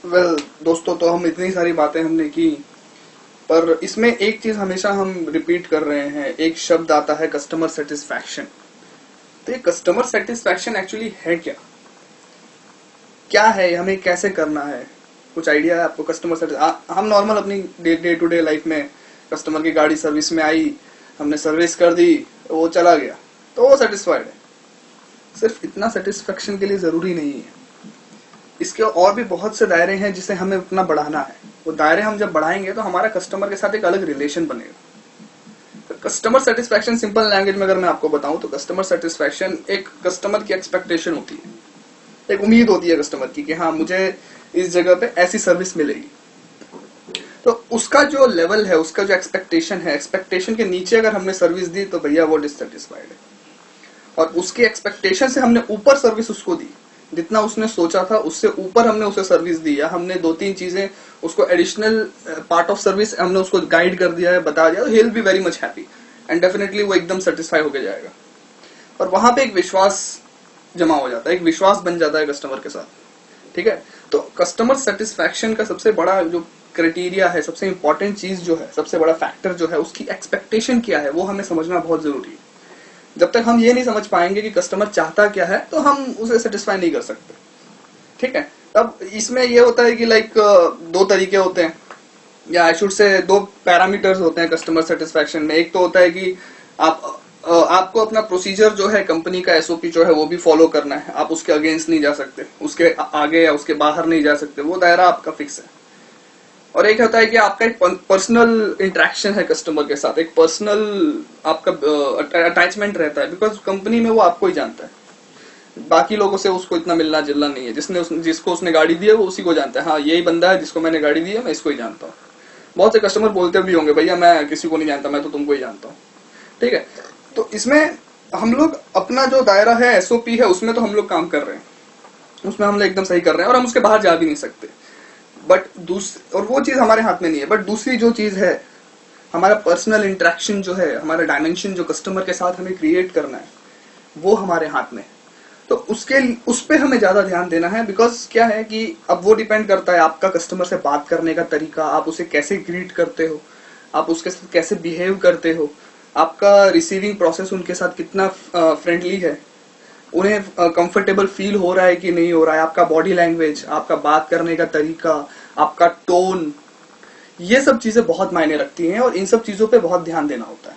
दोस्तों, तो हम इतनी सारी बातें हमने की, पर इसमें एक चीज हमेशा हम रिपीट कर रहे हैं। एक शब्द आता है कस्टमर सेटिस्फैक्शन। तो ये कस्टमर सेटिस्फैक्शन एक्चुअली है क्या? क्या है, हमें कैसे करना है? कुछ आइडिया है आपको? कस्टमर सेटिस्फैक्शन हम नॉर्मल अपनी डे टू डे लाइफ में कस्टमर की गाड़ी सर्विस में आई, हमने सर्विस कर दी, वो चला गया तो वो सेटिस्फाइड है। सिर्फ इतना सेटिस्फैक्शन के लिए जरूरी नहीं है, इसके और भी बहुत से दायरे हैं जिसे हमें अपना बढ़ाना है। वो दायरे हम जब बढ़ाएंगे तो हमारा कस्टमर के साथ एक अलग रिलेशन बनेगा। तो कस्टमर सेटिस्फैक्शन सिंपल लैंग्वेज में अगर मैं आपको बताऊं तो कस्टमर सेटिस्फैक्शन एक कस्टमर की एक्सपेक्टेशन होती है, एक उम्मीद होती है कस्टमर की कि हाँ, मुझे इस जगह पे ऐसी सर्विस मिलेगी। तो उसका जो लेवल है, उसका जो एक्सपेक्टेशन है, एक्सपेक्टेशन के नीचे अगर हमने सर्विस दी तो भैया वो डिससेटिस्फाइड है। और उसके एक्सपेक्टेशन से हमने ऊपर सर्विस उसको दी, जितना उसने सोचा था उससे ऊपर हमने उसे सर्विस दी, या हमने 2-3 चीजें उसको एडिशनल पार्ट ऑफ सर्विस हमने उसको गाइड कर दिया है, बता दिया, तो he will be very much happy and definitely वो एकदम सेटिस्फाई होकर जाएगा। और वहां पे एक विश्वास जमा हो जाता है, एक विश्वास बन जाता है कस्टमर के साथ। ठीक है, तो कस्टमर सेटिस्फैक्शन का सबसे बड़ा जो क्राइटेरिया है, सबसे इंपॉर्टेंट चीज जो है, सबसे बड़ा फैक्टर जो है, उसकी एक्सपेक्टेशन क्या है, वो हमें समझना बहुत जरूरी है। जब तक हम ये नहीं समझ पाएंगे कि कस्टमर चाहता क्या है, तो हम उसे सेटिस्फाई नहीं कर सकते। ठीक है, अब इसमें ये होता है कि लाइक 2 तरीके होते हैं, या आई शुड से 2 पैरामीटर्स होते हैं कस्टमर सेटिस्फैक्शन में। एक तो होता है कि आपको अपना प्रोसीजर जो है, कंपनी का एसओपी जो है वो भी फॉलो करना है, आप उसके अगेंस्ट नहीं जा सकते, उसके आगे या उसके बाहर नहीं जा सकते, वो दायरा आपका फिक्स है। और एक होता है कि आपका एक पर्सनल इंटरेक्शन है कस्टमर के साथ, एक पर्सनल आपका अटैचमेंट रहता है, बिकॉज कंपनी में वो आपको ही जानता है, बाकी लोगों से उसको इतना मिलना जुलना नहीं है। जिसको उसने गाड़ी दी है वो उसी को जानता है, हाँ यही बंदा है जिसको मैंने गाड़ी दी है, मैं इसको ही जानता हूँ। बहुत से कस्टमर बोलते भी होंगे, भैया मैं किसी को नहीं जानता, मैं तो तुमको ही जानता हूँ। ठीक है, तो इसमें हम लोग अपना जो दायरा है, एसओपी है, उसमें तो हम लोग काम कर रहे हैं, उसमें हम लोग एकदम सही कर रहे हैं और हम उसके बाहर जा भी नहीं सकते। बट और वो चीज हमारे हाथ में नहीं है। बट दूसरी जो चीज है, हमारा पर्सनल इंटरेक्शन जो है, हमारा डायमेंशन जो कस्टमर के साथ हमें क्रिएट करना है, वो हमारे हाथ में। तो उस पे हमें ज्यादा ध्यान देना है, बिकॉज क्या है कि अब वो डिपेंड करता है आपका कस्टमर से बात करने का तरीका, आप उसे कैसे ग्रीट करते हो, आप उसके साथ कैसे बिहेव करते हो, आपका रिसीविंग प्रोसेस उनके साथ कितना फ्रेंडली है, उन्हें कंफर्टेबल फील हो रहा है कि नहीं हो रहा है, आपका बॉडी लैंग्वेज, आपका बात करने का तरीका, आपका टोन, ये सब चीजें बहुत मायने रखती हैं और इन सब चीजों पे बहुत ध्यान देना होता है।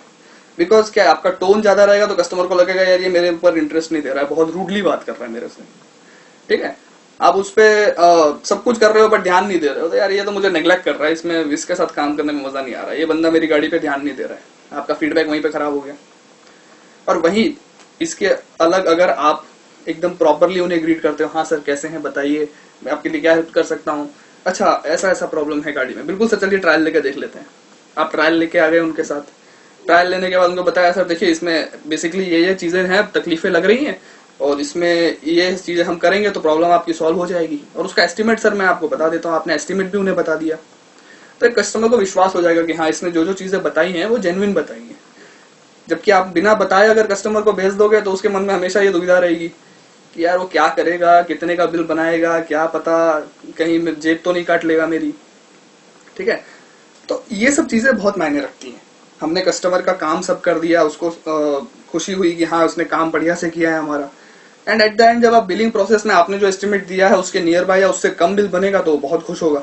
बिकॉज क्या है, आपका टोन ज्यादा रहेगा तो कस्टमर को लगेगा यार ये मेरे ऊपर इंटरेस्ट नहीं दे रहा है, बहुत रूडली बात कर रहा है मेरे से। ठीक है, आप उस पर सब कुछ कर रहे हो बट ध्यान नहीं दे रहे हो, तो यार ये तो मुझे नेग्लेक्ट कर रहा है, इसमें इसके साथ काम करने में मजा नहीं आ रहा है, ये बंदा मेरी गाड़ी पे ध्यान नहीं दे रहा है, आपका फीडबैक वहीं पे खराब हो गया। और वहीं इसके अलग अगर आप एकदम प्रॉपरली उन्हें ग्रीट करते हो, हाँ सर कैसे हैं बताइए, मैं आपके लिए क्या हेल्प कर सकता हूँ, अच्छा ऐसा ऐसा प्रॉब्लम है गाड़ी में, बिल्कुल सर चलिए ट्रायल लेके देख लेते हैं। आप ट्रायल लेके आ गए उनके साथ, ट्रायल लेने के बाद उनको बताया सर देखिए इसमें बेसिकली ये चीजें हैं, तकलीफें लग रही हैं और इसमें ये चीजें हम करेंगे तो प्रॉब्लम आपकी सॉल्व हो जाएगी, और उसका एस्टिमेट सर मैं आपको बता देता हूँ, आपने एस्टिमेट भी उन्हें बता दिया, तो एक कस्टमर को विश्वास हो जाएगा कि हाँ इसने जो जो चीजें बताई हैं वो जेन्युइन बताई हैं। जबकि आप बिना बताए अगर कस्टमर को भेज दोगे तो उसके मन में हमेशा ये दुविधा रहेगी कि यार वो क्या करेगा, कितने का बिल बनाएगा, क्या पता कहीं जेब तो नहीं काट लेगा मेरी। ठीक है, तो ये सब चीजें बहुत मायने रखती हैं। हमने कस्टमर का काम सब कर दिया, उसको खुशी हुई कि हाँ उसने काम बढ़िया से किया है हमारा, एंड एट द एंड जब आप बिलिंग प्रोसेस में आपने जो एस्टिमेट दिया है उसके नियर बाय या उससे कम बिल बनेगा तो बहुत खुश होगा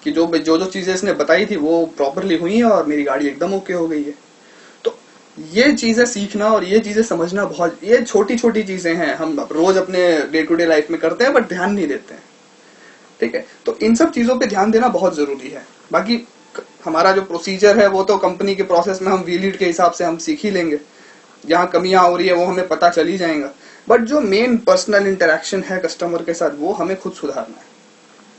कि जो जो जो चीजें इसने बताई थी वो प्रॉपरली हुई है और मेरी गाड़ी एकदम ओके हो गई है। तो ये चीजें सीखना और ये चीजें समझना बहुत, ये छोटी छोटी चीजें हैं, हम रोज अपने डे टू डे लाइफ में करते हैं बट ध्यान नहीं देते हैं। ठीक है, तो इन सब चीजों पे ध्यान देना बहुत जरूरी है। बाकी हमारा जो प्रोसीजर है वो तो कंपनी के प्रोसेस में हम वी लीड के हिसाब से हम सीख ही लेंगे, जहाँ कमियां हो रही है वो हमें पता चल ही जाएगा। बट जो मेन पर्सनल इंटरेक्शन है कस्टमर के साथ वो हमें खुद सुधारना है,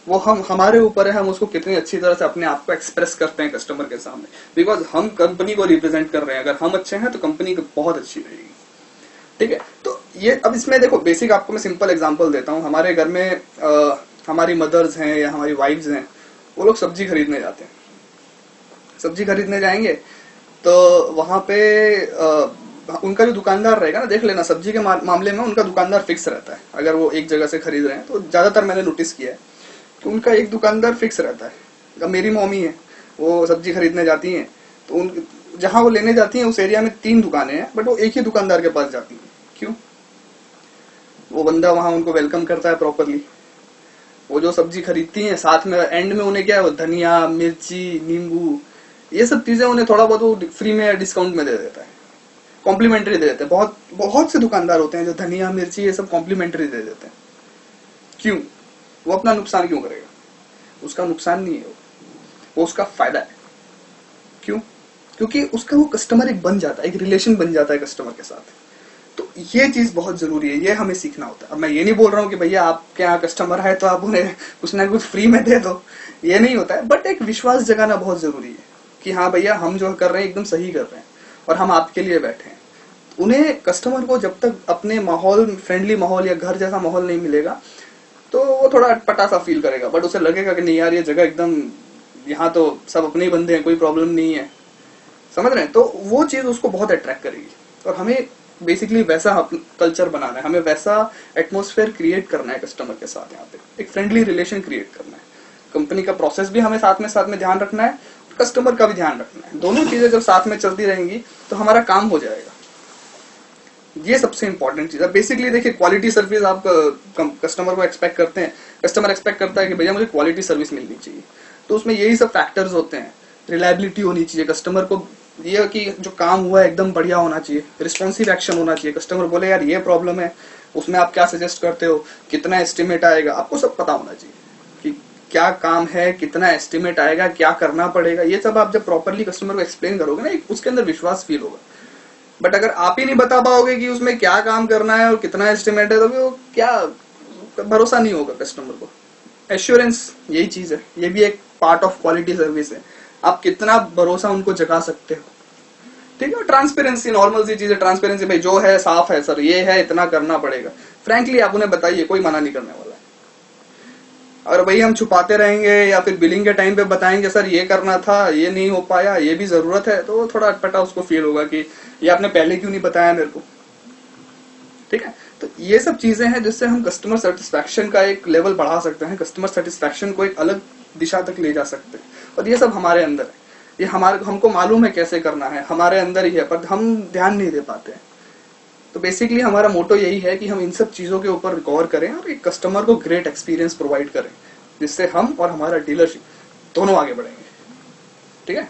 वो हमारे ऊपर है, हम उसको कितनी अच्छी तरह से अपने आप को एक्सप्रेस करते हैं कस्टमर के सामने, बिकॉज हम कंपनी को रिप्रेजेंट कर रहे हैं, अगर हम अच्छे हैं तो कंपनी बहुत अच्छी रहेगी। ठीक है, तो ये अब इसमें देखो बेसिक आपको मैं सिंपल एग्जांपल देता हूँ। हमारे घर में हमारी मदर्स हैं या हमारी वाइफ्स हैं, वो लोग सब्जी खरीदने जाते हैं, सब्जी खरीदने जाएंगे तो वहां पे उनका जो दुकानदार रहेगा ना, देख लेना सब्जी के मामले में उनका दुकानदार फिक्स रहता है, अगर वो एक जगह से खरीद रहे हैं तो ज्यादातर मैंने नोटिस किया है कि उनका एक दुकानदार फिक्स रहता है। अब मेरी मम्मी है, वो सब्जी खरीदने जाती हैं, तो उन जहां वो लेने जाती हैं उस एरिया में 3 दुकानें हैं, बट वो एक ही दुकानदार के पास जाती हैं। क्यों? वो बंदा वहां उनको वेलकम करता है प्रॉपरली। वो जो सब्जी खरीदती हैं साथ में एंड में उन्हें क्या है, वो धनिया, मिर्ची, नींबू, ये सब चीजें उन्हें थोड़ा बहुत वो फ्री में या डिस्काउंट में दे देता है, कॉम्प्लीमेंट्री दे देते हैं। बहुत बहुत से दुकानदार होते हैं जो धनिया, मिर्ची ये सब कॉम्प्लीमेंट्री दे देते हैं। क्यों? वो अपना नुकसान क्यों करेगा? उसका नुकसान नहीं है, वो उसका फायदा है। क्यों? क्योंकि उसका वो कस्टमर एक बन जाता है, एक रिलेशन बन जाता है कस्टमर के साथ। तो ये चीज बहुत जरूरी है, ये हमें सीखना होता है। अब मैं ये नहीं बोल रहा हूँ कि भैया आपके यहाँ कस्टमर है तो आप उन्हें कुछ ना कुछ फ्री में दे दो, ये नहीं होता है। बट एक विश्वास जगाना बहुत जरूरी है कि हाँ भैया हम जो कर रहे हैं एकदम सही कर रहे हैं और हम आपके लिए बैठे हैं। उन्हें कस्टमर को जब तक अपने माहौल, फ्रेंडली माहौल या घर जैसा माहौल नहीं मिलेगा तो वो थोड़ा अटपटा सा फील करेगा। बट उसे लगेगा कि नहीं यार ये जगह एकदम, यहाँ तो सब अपने ही बंदे हैं, कोई प्रॉब्लम नहीं है। समझ रहे हैं? तो वो चीज उसको बहुत अट्रैक्ट करेगी। और हमें बेसिकली वैसा कल्चर बनाना है, हमें वैसा एटमोस्फेयर क्रिएट करना है कस्टमर के साथ। यहाँ पे एक फ्रेंडली रिलेशन क्रिएट करना है। कंपनी का प्रोसेस भी हमें साथ में ध्यान रखना है, कस्टमर का भी ध्यान रखना है। दोनों चीजें जब साथ में चलती रहेंगी तो हमारा काम हो जाएगा। ये सबसे इंपॉर्टेंट चीज है। बेसिकली देखिए, क्वालिटी सर्विस आप कस्टमर को एक्सपेक्ट करते हैं, कस्टमर एक्सपेक्ट करता है कि भैया मुझे क्वालिटी सर्विस मिलनी चाहिए। तो उसमें यही सब फैक्टर्स होते हैं। रिलायबिलिटी होनी चाहिए, कस्टमर को ये कि जो काम हुआ है एकदम बढ़िया होना चाहिए, रिस्पॉन्सिव एक्शन होना चाहिए। कस्टमर बोले यार ये प्रॉब्लम है, उसमें आप क्या सजेस्ट करते हो, कितना एस्टिमेट आएगा, आपको सब पता होना चाहिए कि क्या काम है, कितना एस्टिमेट आएगा, क्या करना पड़ेगा। ये सब आप जब प्रॉपरली कस्टमर को एक्सप्लेन करोगे ना, उसके अंदर विश्वास फील होगा। बट अगर आप ही नहीं बता पाओगे कि उसमें क्या काम करना है और कितना एस्टिमेट है, तो वो क्या, भरोसा नहीं होगा कस्टमर को। एश्योरेंस यही चीज है, ये भी एक पार्ट ऑफ क्वालिटी सर्विस है। आप कितना भरोसा उनको जगा सकते हो, ठीक है। ट्रांसपेरेंसी, नॉर्मल सी चीज है ट्रांसपेरेंसी। भाई जो है साफ है सर, ये है, इतना करना पड़ेगा। फ्रैंकली आप उन्हें बताइए, कोई मना नहीं करने वाला है। और भाई हम छुपाते रहेंगे या फिर बिलिंग के टाइम पे बताएंगे सर ये करना था, ये नहीं हो पाया, ये भी जरूरत है, तो थोड़ा अटपटा उसको फील होगा कि ये आपने पहले क्यों नहीं बताया मेरे को, ठीक है। तो ये सब चीजें हैं जिससे हम कस्टमर सेटिस्फैक्शन का एक लेवल बढ़ा सकते हैं, कस्टमर सेटिस्फैक्शन को एक अलग दिशा तक ले जा सकते हैं। और ये सब हमारे अंदर है, ये हमको मालूम है कैसे करना है, हमारे अंदर ही है, पर हम ध्यान नहीं दे पाते हैं। तो बेसिकली हमारा मोटो यही है कि हम इन सब चीजों के ऊपर गौर करें और एक कस्टमर को ग्रेट एक्सपीरियंस प्रोवाइड करें, जिससे हम और हमारा डीलरशिप दोनों आगे बढ़ेंगे, ठीक है।